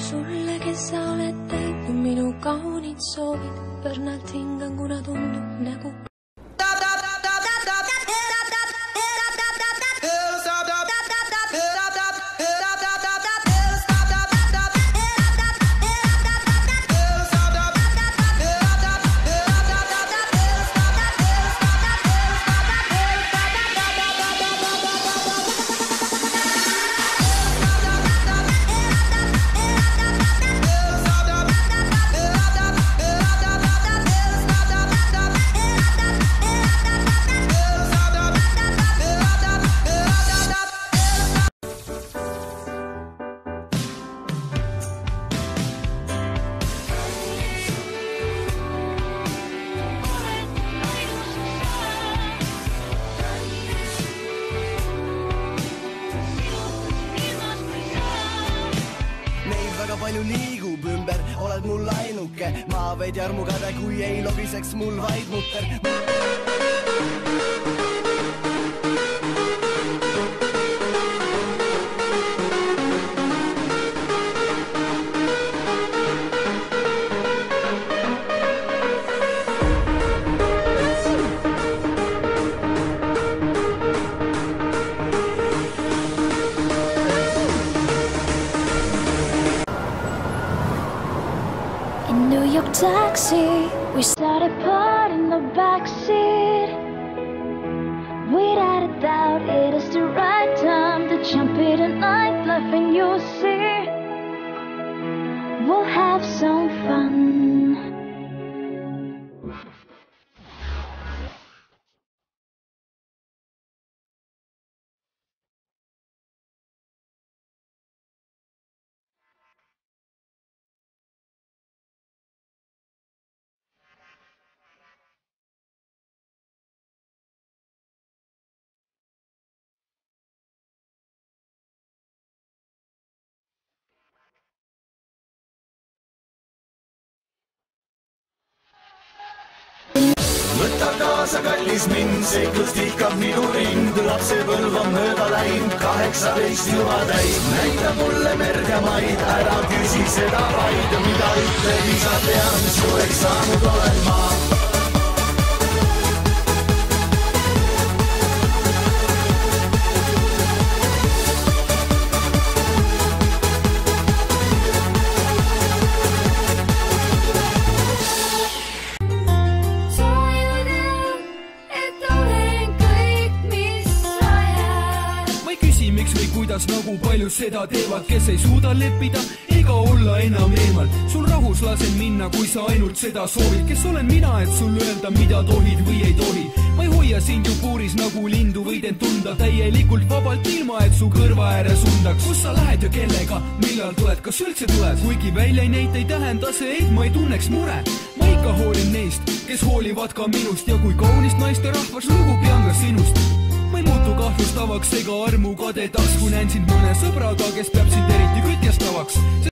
Sulle, kes sa oled täitnud minu kaunid soovid, õrnalt hingan, kuna tundub nägu palju liigub ümber, oled mul ainuke, ma veidi armukade, kui ei lobiseks mul vaid mutter. In New York taxi, we started apart in the backseat. Without a doubt, it is the right time to jump into nightlife, and you'll see we'll have some fun. Võta kaasa kallis mind, seiklust ihkab minu ring, lapsepõlv on mööda läinud, 18 juba täis. Näita mulle merd ja maid, ära küsi seda vaid, mida ütled, isa tean, suureks saanud olen ma. Miks või kuidas nagu paljud seda teevad, kes ei suuda leppida ega olla enam eemal. Sul rahus lasen minna, kui sa ainult seda soovid. Kes olen mina, et sul öelda, mida tohid või ei tohi. Ma ei hoia sind ju puuris nagu lindu, võid end tunda täielikult vabalt ilma, et su kõrva ääres undaks. Kus sa lähed ja kellega, millal tuled, kas üldse tuled? Kuigi välja ei näita, ei tähenda see, et ma ei tunneks mure. Ma ikka hoolin neist, kes hoolivad ka minust, ja kui kaunist naiste rahvas lugu pean ka sinust. Ma ei muutu kahtlustavaks ega armu kadedaks, kui näen sind mõne sõbraga, kes peab sind eriti kütjastavaks.